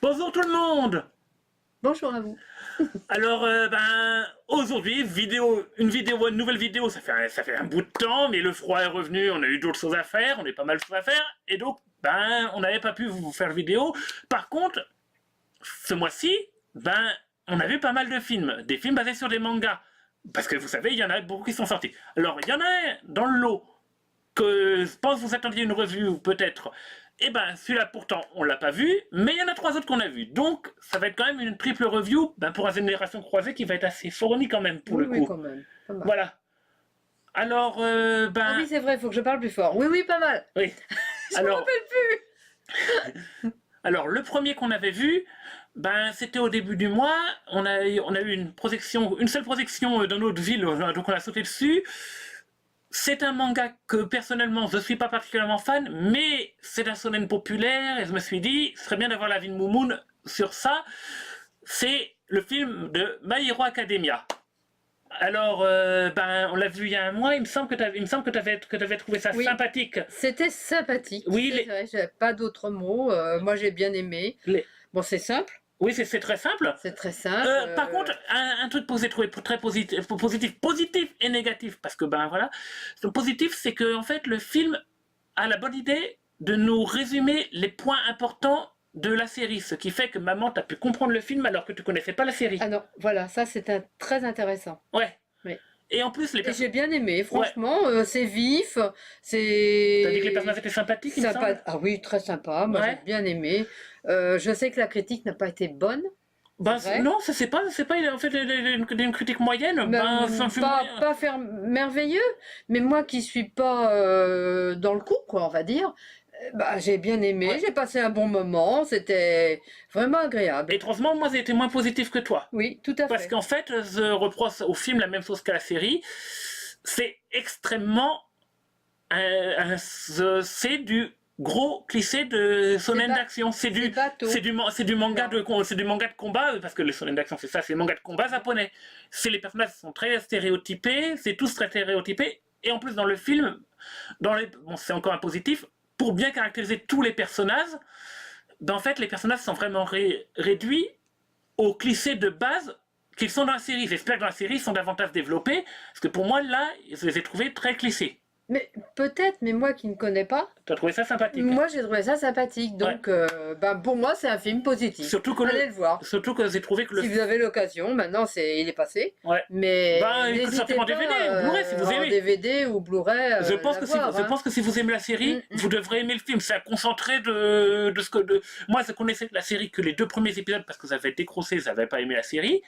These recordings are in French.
Bonjour tout le monde. Bonjour à vous. Alors, aujourd'hui, une nouvelle vidéo, ça fait un bout de temps, mais le froid est revenu, on a eu d'autres choses à faire, on a eu pas mal de choses à faire, et donc, on n'avait pas pu vous faire vidéo. Par contre, ce mois-ci, on a vu pas mal de films, des films basés sur des mangas, parce que vous savez, il y en a beaucoup qui sont sortis. Alors, il y en a un dans le lot que je pense que vous attendiez une review, peut-être. Et celui-là, pourtant, on l'a pas vu, mais il y en a 3 autres qu'on a vu. Donc, ça va être quand même une triple review pour la génération croisée qui va être assez fournie quand même, pour le coup. Oui, quand même. Pas mal. Voilà. Alors, Ah oui, c'est vrai, il faut que je parle plus fort. Oui, pas mal. Oui. Je me rappelle plus. Alors, le premier qu'on avait vu, c'était au début du mois. On a eu une seule projection dans notre ville, donc on a sauté dessus. C'est un manga que personnellement je suis pas particulièrement fan, mais c'est un shonen populaire et je me suis dit, ce serait bien d'avoir l'avis de Moumoun sur ça. C'est le film de My Hero Academia. Alors, on l'a vu il y a un mois, il me semble que tu avais trouvé ça sympathique. C'était sympathique. Oui, c'est vrai, j'avais pas d'autres mots. Moi, j'ai bien aimé. Bon, c'est simple. Oui, c'est très simple. C'est très simple. Par contre, un truc que j'ai trouvé très positif et négatif, parce que voilà, le positif, c'est que en fait, le film a la bonne idée de nous résumer les points importants de la série, ce qui fait que maman, t'as pu comprendre le film alors que tu connaissais pas la série. Ah non, voilà, ça c'est très intéressant. Ouais. Oui. Et en plus, j'ai bien aimé, franchement, c'est vif, c'est... T'as dit que les personnages étaient sympathiques, il me semble. Ah oui, très sympa, moi j'ai bien aimé. Je sais que la critique n'a pas été bonne. Non, c'est pas en fait une critique moyenne. Pas faire merveilleux, mais moi qui suis pas dans le coup, quoi, on va dire. J'ai bien aimé, j'ai passé un bon moment, c'était vraiment agréable. Étrangement, moi j'ai été moins positif que toi. Oui, tout à fait. Parce qu'en fait, je reproche au film la même chose qu'à la série. C'est extrêmement... c'est du gros cliché de shonen d'action. C'est du manga de combat, parce que le shonen d'action c'est ça, c'est le manga de combat japonais. Les personnages sont très stéréotypés, c'est tous très stéréotypés, et en plus dans le film, c'est encore un positif, pour bien caractériser tous les personnages, en fait les personnages sont vraiment réduits aux clichés de base qu'ils sont dans la série. J'espère que dans la série ils sont davantage développés, parce que pour moi là, je les ai trouvés très clichés. Mais peut-être, mais moi qui ne connais pas. Tu as trouvé ça sympathique? Moi j'ai trouvé ça sympathique, donc pour moi c'est un film positif. Allez le voir. Surtout que j'ai trouvé que si vous avez l'occasion, maintenant il est passé. Ouais. Mais n'hésitez pas en DVD ou Blu-ray si vous aimez. En DVD ou Blu-ray. Je pense que si vous aimez la série, vous devrez aimer le film. C'est un concentré de ce que moi je connaissais la série que les 2 premiers épisodes parce que j'avais décroché, j'avais pas aimé la série.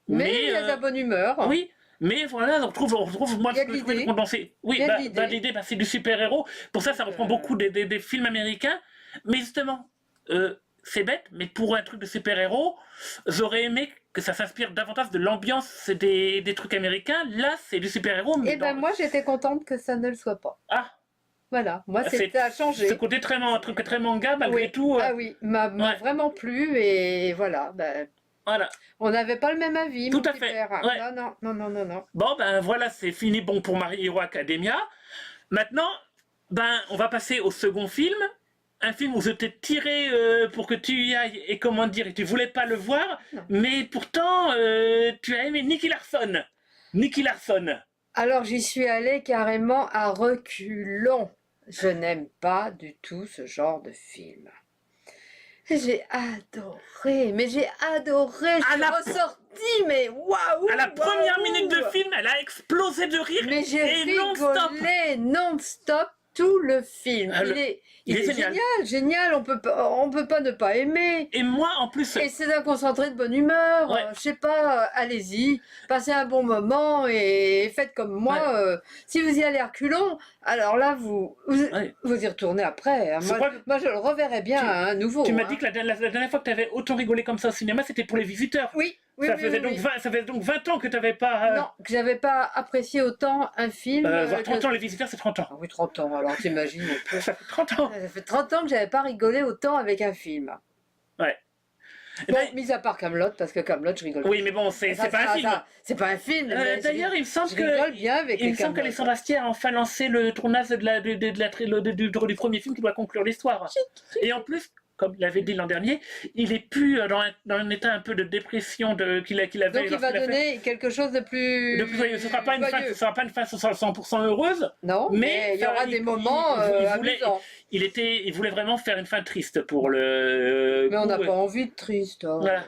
Mais il y a de la bonne humeur. Oui. Mais voilà, on retrouve moi ce que je trouvais condensé. Oui, l'idée, c'est du super-héros. Pour ça reprend beaucoup des films américains. Mais justement, c'est bête, mais pour un truc de super-héros, j'aurais aimé que ça s'inspire davantage de l'ambiance des trucs américains. Là, c'est du super-héros. Et moi, j'étais contente que ça ne le soit pas. Ah. Voilà, moi, ça a changé. Ce côté un truc très manga, malgré tout. Ah oui, m'a vraiment plu, et voilà, voilà. On n'avait pas le même avis. Tout à fait. Ouais. Non. Bon, voilà, c'est fini pour My Hero Academia. Maintenant, on va passer au second film. Un film où je t'ai tiré pour que tu y ailles et comment dire, et tu voulais pas le voir, mais pourtant, tu as aimé Nicky Larson. Nicky Larson. Alors, j'y suis allée carrément à reculons. Je n'aime pas du tout ce genre de film. J'ai adoré, je suis ressortie, mais waouh! À la première minute de film, elle a explosé de rire. Mais j'ai rigolé non-stop tout le film. Il est génial, on peut pas ne pas aimer. Et moi, en plus... Et c'est un concentré de bonne humeur, je sais pas, allez-y, passez un bon moment et faites comme moi. Si vous y allez à reculons, alors là, vous y retournez après. Hein. Moi, je le reverrai bien à nouveau. Tu m'as dit que la dernière fois que tu avais autant rigolé comme ça au cinéma, c'était pour Les Visiteurs. Oui. Ça faisait donc 20 ans que tu n'avais pas... Non, que j'avais pas apprécié autant un film... 30 ans, Les Visiteurs, c'est 30 ans. Ah oui, 30 ans, alors t'imagines. Ça fait 30 ans. Ça fait 30 ans que j'avais pas rigolé autant avec un film. Ouais. Bon, mis à part Kaamelott, parce que Kaamelott, je rigole. Oui, mais bon, c'est pas un film. C'est pas un film. D'ailleurs, il me semble qu'Alexandre Astier a enfin lancé le tournage du premier film qui doit conclure l'histoire. Et en plus, comme il avait dit l'an dernier, il est plus dans un état un peu de dépression qu'il avait. Donc il va donner quelque chose de plus. Ce ne sera pas une fin 100% heureuse. Non, mais il y aura des moments amusants. Il voulait vraiment faire une fin triste pour le. Mais on n'a pas envie de triste. Oh, voilà.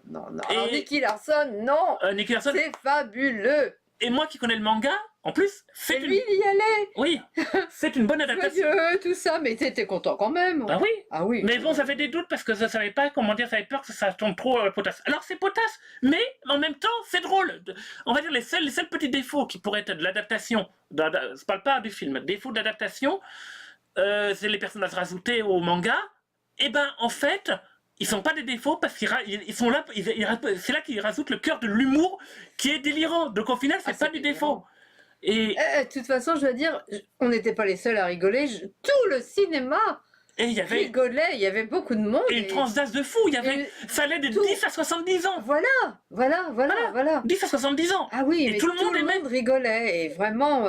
Non. Alors, Nicky Larson, non. Nicky Larson, c'est fabuleux. Et moi qui connais le manga, en plus, c'est lui, il y allait. Oui, c'est une bonne adaptation. Joyeux, tout ça, mais t'étais content quand même. Ah oui. Ah oui. Mais bon, j'avais des doutes parce que je savais pas comment dire, j'avais peur que ça tombe trop potasse. Alors c'est potasse, mais en même temps, c'est drôle. On va dire les seuls petits défauts qui pourraient être de l'adaptation. Je parle pas du film. Défauts d'adaptation, c'est les personnages rajoutés au manga. Et ben en fait. Ils sont pas des défauts parce qu'ils sont là, c'est là qu'ils rajoutent le cœur de l'humour qui est délirant. Donc au final, c'est pas des défauts. Et de toute façon, je veux dire, on n'était pas les seuls à rigoler. Tout le cinéma rigolait. Il y avait beaucoup de monde. Et une tranche d'âge de fou. Ça allait de 10 à 70 ans. Voilà. 10 à 70 ans. Ah oui, et mais tout le monde rigolait. Et vraiment,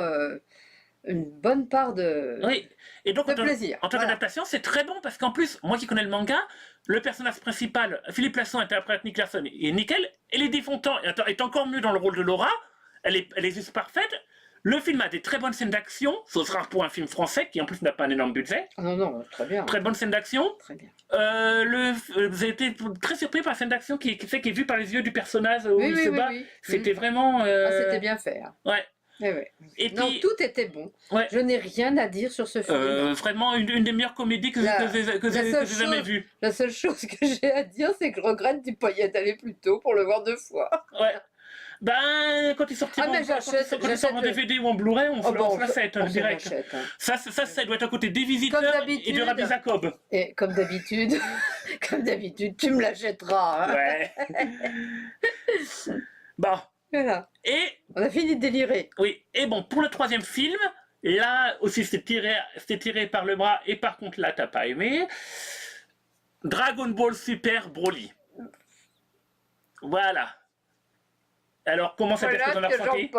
une bonne part de. Oui. Et donc, plaisir. En tant qu'adaptation, c'est très bon parce qu'en plus, moi qui connais le manga, le personnage principal, Philippe Lassonde, interprète Nick Larson, est nickel. Et Lydie Fontan est encore mieux dans le rôle de Laura. Elle est juste parfaite. Le film a des très bonnes scènes d'action, sauf rare pour un film français qui en plus n'a pas un énorme budget. Ah non, très bien. Très bonne scène d'action. Très bien. J'ai été très surpris par la scène d'action qui est vue par les yeux du personnage où il se bat. Oui. C'était vraiment. C'était bien fait. Hein. Ouais. Et non, puis, tout était bon. Ouais. Je n'ai rien à dire sur ce film. Vraiment une des meilleures comédies que j'ai jamais vues. La seule chose que j'ai à dire, c'est que je regrette de ne pas y être allé plus tôt pour le voir 2 fois. Ouais. Ben, quand il sortira en DVD ou en Blu-ray, on se l'achète direct. Ça doit être à côté des Visiteurs et de Rabbi Jacob. Et comme d'habitude, tu me l'achèteras. Hein. Ouais. Bon. Voilà. Et on a fini de délirer. Oui. Et bon, pour le 3e film, là aussi c'était tiré par le bras et par contre là t'as pas aimé. Dragon Ball Super Broly. Voilà. Alors comment ça t'est-ce que t'en as ressenti ?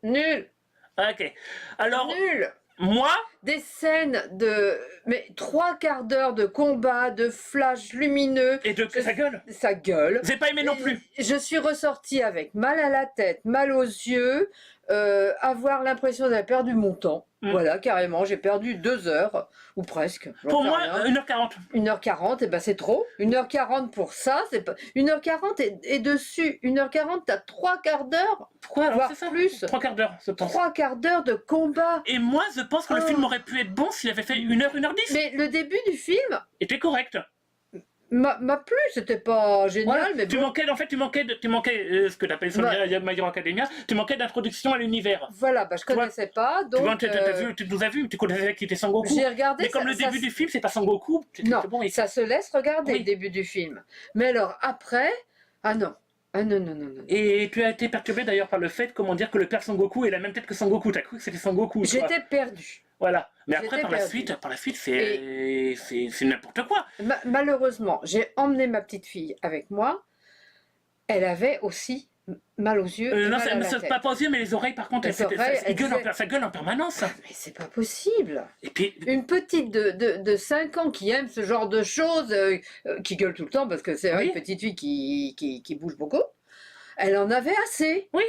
Nul. Ok. Alors. Nul. Moi ? Des scènes de 3/4 d'heure de combat, de flash lumineux. Et de sa gueule. Sa gueule. J'ai pas aimé non plus. Je suis ressortie avec mal à la tête, mal aux yeux, avoir l'impression d'avoir perdu mon temps. Voilà, carrément, j'ai perdu 2 heures, ou presque. Pour moi, 1h40. 1h40, et ben c'est trop. 1h40 pour ça, c'est pas. 1h40 et dessus, 1h40, t'as 3/4 d'heure. Pourquoi alors voire c'est ça plus. 3/4 d'heure, je pense. 3/4 d'heure de combat. Et moi, je pense que le film aurait pu être bon s'il avait fait 1h, 1h10. Mais le début du film était correct. M'a plu, c'était pas génial, mais tu manquais ce que tu appelles My Hero Academia, tu manquais d'introduction à l'univers. Voilà, je connaissais pas, donc... Tu nous as vu, tu connaissais qui était Sangoku. J'ai regardé... Mais comme le début du film, c'est pas Sangoku... Non, ça se laisse regarder, le début du film. Mais alors, après... Ah non. Et tu as été perturbé d'ailleurs par le fait, que le père Sangoku ait la même tête que Sangoku. T'as cru que c'était Sangoku. J'étais perdu. Voilà. Mais après, par la suite, c'est n'importe quoi. Malheureusement, j'ai emmené ma petite fille avec moi. Elle avait aussi mal aux yeux. Non, pas aux yeux, mais les oreilles, par contre, ça gueule en permanence. Mais c'est pas possible. Et puis, une petite de 5 ans qui aime ce genre de choses, qui gueule tout le temps, parce que c'est une petite fille qui bouge beaucoup, elle en avait assez. Oui.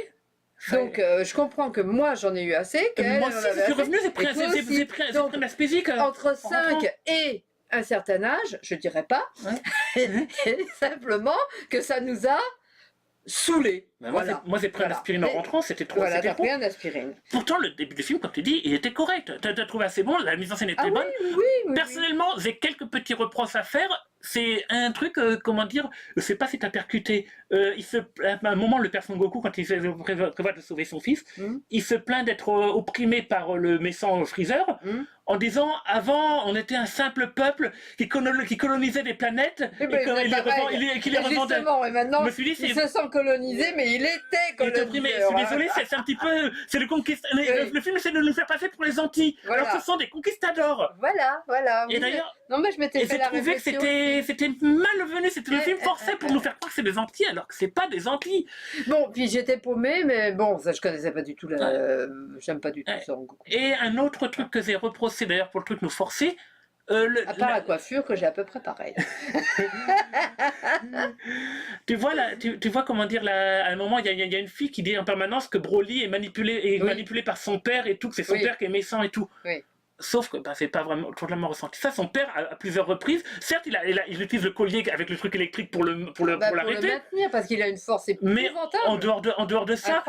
Donc, je comprends que moi, j'en ai eu assez. Moi aussi, je suis revenu, j'ai pris un aspésique. Entre 5 et un certain âge, je dirais pas, simplement que ça nous a saoulés. Moi, j'ai pris un aspirine en rentrant, c'était trop. Voilà, t'as pris un aspirine. Pourtant, le début du film, comme tu dis, il était correct. T'as trouvé assez bon, la mise en scène était bonne. Oui, personnellement, j'ai quelques petits reproches à faire. C'est un truc, je sais pas si t'as percuté. À un moment, le père Son Goku, quand il prévoit de sauver son fils, il se plaint d'être opprimé par le méchant Freezer, en disant avant, on était un simple peuple qui colonisait des planètes et qui les revendait. Justement, et maintenant, il se sent colonisé, mais il était colonisé. Je suis désolé, c'est un petit peu. C'est le conquistador. Le film essaie de nous faire passer pour les Antilles. Alors ce sont des conquistadors. Voilà. Et d'ailleurs. Non, mais je m'étais fait la réflexion. C'était malvenu, c'était le film forcé pour nous faire croire que c'est des Antilles alors que c'est pas des Antilles. Bon, puis j'étais paumée, mais bon, ça je connaissais pas du tout. J'aime pas du tout ça. Et un autre truc que j'ai reproché d'ailleurs pour le truc nous forcer, À part la coiffure, que j'ai à peu près pareil. Tu vois, tu vois comment dire, là, à un moment, il y a une fille qui dit en permanence que Broly est manipulé par son père et tout, que c'est son père qui est méchant et tout. Oui. Sauf que c'est pas vraiment totalement ressenti. Ça, son père, à plusieurs reprises, certes, il utilise le collier avec le truc électrique pour l'arrêter. Pour le maintenir, parce qu'il a une force épouvantable. Mais en dehors de ça,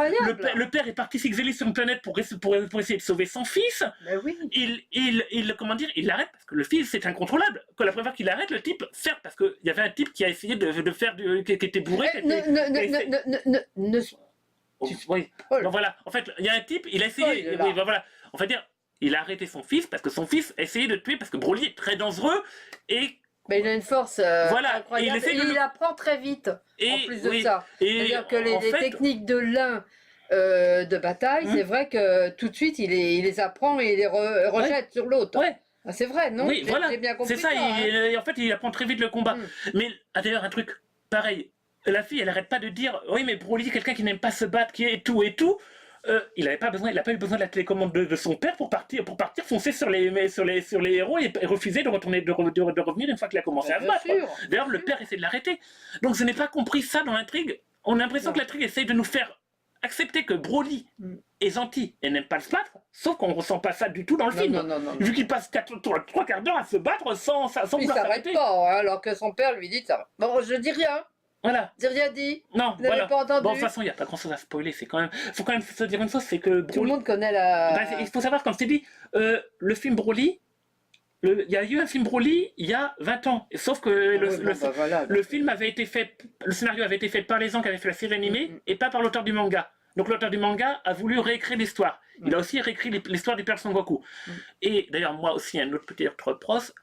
le père est parti s'exiler sur une planète pour essayer de sauver son fils. Ben oui. Comment dire, il l'arrête parce que le fils c'est incontrôlable. Quand la première fois qu'il l'arrête, le type, certes, parce qu'il y avait un type qui a essayé de faire qui était bourré. Oui. Donc voilà, en fait, il y a un type, il a essayé. Voilà. On va dire. Il a arrêté son fils parce que son fils essayait de tuer parce que Broly est très dangereux et il a une force incroyable et il apprend très vite en plus de ça. C'est-à-dire que les techniques de l'un de bataille, c'est vrai que tout de suite il les apprend et il les rejette sur l'autre. Ouais. C'est vrai, non? Oui, voilà. J'ai bien compris. C'est ça, en fait il apprend très vite le combat. Mais d'ailleurs un truc pareil, la fille elle arrête pas de dire oui mais Broly quelqu'un qui n'aime pas se battre, qui est tout et tout. Il n'a pas eu besoin de la télécommande de son père pour partir foncer sur les héros et refuser de revenir une fois qu'il a commencé à se battre. D'ailleurs, le père essaie de l'arrêter. Donc, je n'ai pas compris ça dans l'intrigue. On a l'impression que l'intrigue essaie de nous faire accepter que Broly est gentil et n'aime pas se battre, sauf qu'on ne ressent pas ça du tout dans le film. Non. Vu qu'il passe 3 quarts d'heure à se battre sans vouloir s'arrêter. Il s'arrête pas, alors que son père lui dit ça. Bon, je dis rien. Voilà. J'ai rien dit. Non, vous n'avez pas entendu. Bon, de toute façon, il n'y a pas grand chose à spoiler. Faut quand même se dire une chose, c'est que Broly... Tout le monde connaît la... il faut savoir, comme je t'ai dit, le film Broly, il y a eu un film Broly il y a 20 ans. Sauf que le film avait été fait, le scénario avait été fait par les gens qui avaient fait la série animée et pas par l'auteur du manga. Donc l'auteur du manga a voulu réécrire l'histoire. Il a aussi réécrit l'histoire du père Son Goku. Et d'ailleurs, moi aussi, un autre petit reproche,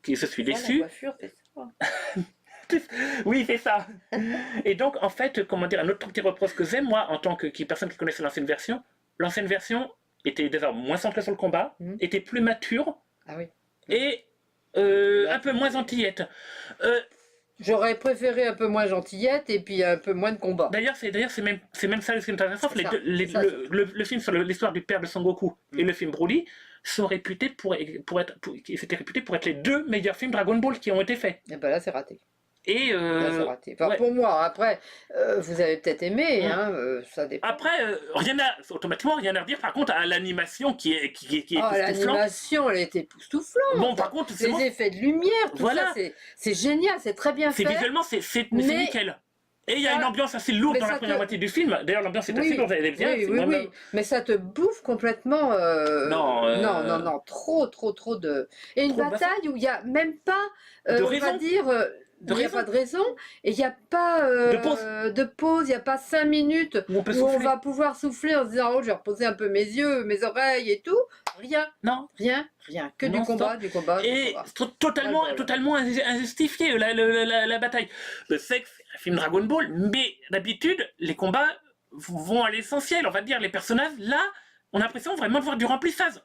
je suis déçu. La coiffure, c'est ça. Oui, c'est ça. Et donc, en fait, comment dire, un autre petit reproche que j'ai, moi, en tant que personne qui connaissait l'ancienne version était déjà moins centrée sur le combat, était plus mature, et un peu moins antillette. J'aurais préféré un peu moins gentillette et puis un peu moins de combat. D'ailleurs, c'est même ça le film intéressant. Le film sur l'histoire du père de Son Goku et le film Broly sont réputés c'était réputé pour être les deux meilleurs films Dragon Ball qui ont été faits. Et ben là, c'est raté. Et c'est raté. Enfin, pour moi, après, vous avez peut-être aimé, ça dépend. Après, automatiquement, rien à redire par contre à l'animation qui est l'animation, elle était époustouflante. Bon, par contre, les effets de lumière, tout ça, c'est génial, c'est très bien fait. Visuellement, c'est nickel. Et il y a une ambiance assez lourde dans la première moitié du film. D'ailleurs, l'ambiance est assez lourde, elle est bien. Oui. Mais ça te bouffe complètement. Non. Trop de. Et une bataille où il n'y a même pas, on va dire. Il n'y a pas de raison et il n'y a pas de pause, il n'y a pas 5 minutes où on va pouvoir souffler en se disant oh je vais reposer un peu mes yeux, mes oreilles et tout. Rien. Non. Rien. Que du combat. Et totalement injustifié la bataille. Je sais que c'est un film Dragon Ball, mais d'habitude les combats vont à l'essentiel. On va dire les personnages, là, on a l'impression vraiment de voir du remplissage.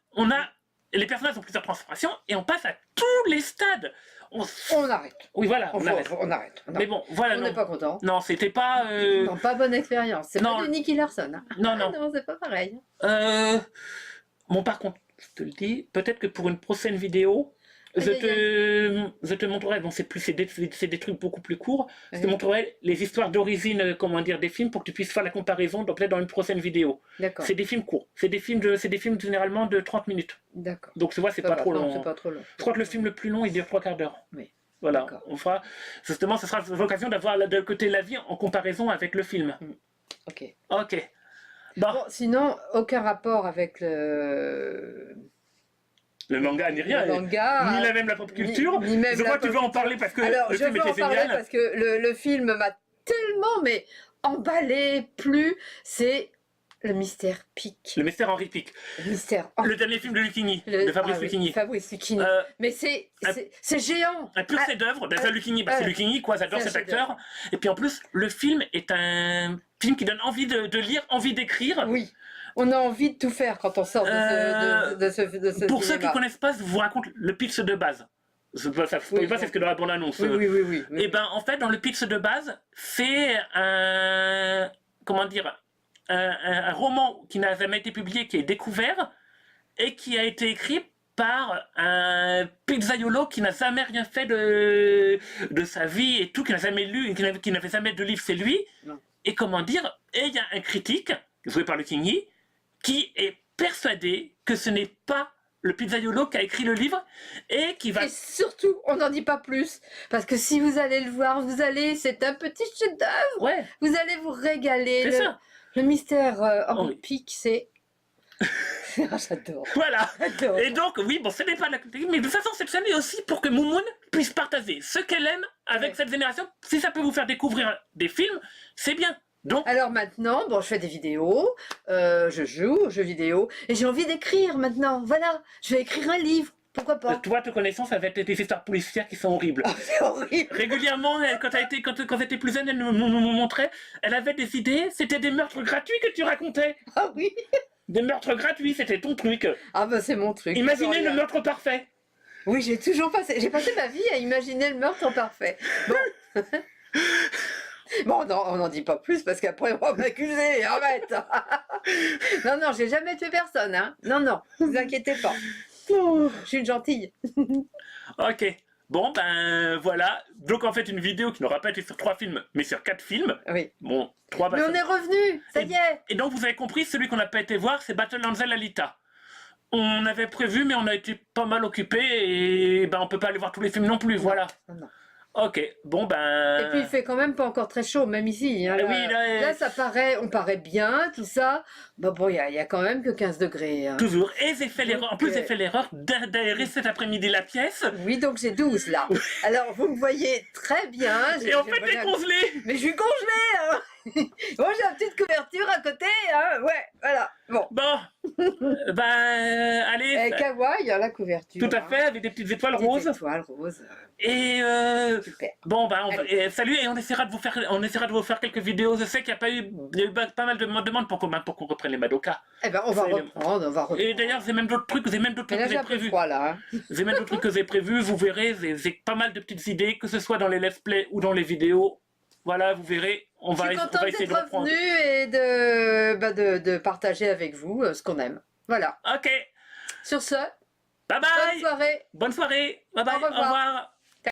Les personnages ont plusieurs transformations et on passe à tous les stades. On arrête. Oui, voilà, on arrête. Mais bon, voilà. On n'est pas content. Non, c'était pas... Non, pas bonne expérience. C'est pas de Nicky Larson. Hein. Non. Non, c'est pas pareil. Bon, par contre, je te le dis, peut-être que pour une prochaine vidéo, je te montrerai, bon c'est des trucs beaucoup plus courts, je te montrerai les histoires d'origine, des films pour que tu puisses faire la comparaison, peut-être dans une prochaine vidéo. D'accord. C'est des films courts, c'est des films généralement de 30 minutes. D'accord. Donc tu vois, c'est pas trop long. Je crois que le film le plus long, il dure 3 quarts d'heure. Oui. Voilà, on fera, justement, ce sera l'occasion d'avoir de côté la vie en comparaison avec le film. Ok. Bon, sinon, aucun rapport avec le manga ni rien, ni même la pop culture. Je crois que tu veux en parler parce que le film était génial. Parce que le film m'a tellement emballé, c'est le mystère Pic. Le mystère Henri Pic. Le dernier film de Lucchini, de Fabrice Lucchini. Mais c'est géant. Un pur chef-d'œuvre, déjà Lucchini, c'est Lucchini, j'adore cet acteur. Et puis en plus, le film est un film qui donne envie de lire, envie d'écrire. Oui. On a envie de tout faire quand on sort de ce Pour ceux qui ne connaissent pas, je vous raconte le pitch de base. C'est ce que dans la bande-annonce. Oui. Et ben en fait, dans le pitch de base, c'est un roman qui n'a jamais été publié, qui est découvert et qui a été écrit par un pizzaiolo qui n'a jamais rien fait de sa vie et tout, qui n'a jamais lu, qui n'avait jamais de livre, c'est lui. Non. Et comment dire, et il y a un critique, joué par le Kingy, qui est persuadé que ce n'est pas le pizzaiolo qui a écrit le livre et qui va... Et surtout, on n'en dit pas plus, parce que si vous allez le voir, c'est un petit chef-d'œuvre. Ouais. Vous allez vous régaler. C'est ça. Le mystère olympique, c'est... J'adore. Voilà. J'adore. Et donc, oui, bon, ce n'est pas la critique, mais de toute façon, cette chaîne est aussi pour que Moumoun puisse partager ce qu'elle aime avec cette génération. Si ça peut vous faire découvrir des films, c'est bien. Donc, alors maintenant, bon, je fais des vidéos, je joue aux jeux vidéo, et j'ai envie d'écrire maintenant. Voilà, je vais écrire un livre. Pourquoi pas? toi, te connaissant, ça va être des histoires policières qui sont horribles. Oh, c'est horrible. Régulièrement, quand elle était plus jeune, elle me montrait, elle avait des idées, c'était des meurtres gratuits que tu racontais. Ah oui. Des meurtres gratuits, c'était ton truc. Ah bah c'est mon truc. Imaginez le meurtre parfait. Oui, j'ai passé ma vie à imaginer le meurtre parfait. Bon. Bon, non, on n'en dit pas plus parce qu'après on va m'accuser, arrête. Non, j'ai jamais tué personne, hein. Non, ne vous inquiétez pas. Je suis une gentille. Ok. Bon, ben voilà. Donc en fait, une vidéo qui n'aura pas été sur 3 films, mais sur 4 films. Oui. Bon, 3 Mais on est revenu, ça y est. Et donc vous avez compris, celui qu'on n'a pas été voir, c'est Battle Angel Alita. On avait prévu, mais on a été pas mal occupé et ben on peut pas aller voir tous les films non plus, voilà. Non. Ok, bon ben... Et puis il fait quand même pas encore très chaud, même ici. Hein, oui, là, on paraît bien, tout ça. Bon, il y a quand même que 15 degrés. Hein. Toujours. Et j'ai fait l'erreur, en plus j'ai fait l'erreur d'aérer cet après-midi la pièce. Oui, donc j'ai 12 là. Alors vous me voyez très bien. Et en fait, t'es congelé. Mais je suis congelée. Hein. Bon, j'ai une petite couverture à côté. Hein. Ouais, voilà. Bon. Ben, allez. Kawaii, la couverture. Tout à fait, avec des petites étoiles roses. Des étoiles roses. Et super. Bon, ben, salut, et on essaiera de vous faire quelques vidéos. Je sais qu'il y a eu pas mal de demandes pour qu'on reprenne les Madoka. Eh ben, on va reprendre. Et d'ailleurs, j'ai même d'autres trucs, que j'ai prévus. Voilà. J'ai même d'autres trucs que j'ai prévus. Vous verrez, j'ai pas mal de petites idées, que ce soit dans les let's play ou dans les vidéos. Voilà, vous verrez. On va essayer de reprendre. Je suis contente d'être venue et de partager avec vous ce qu'on aime. Voilà. Ok. Sur ce, bye bye. bonne soirée. Bonne soirée. Bye bye. Au revoir. Au revoir.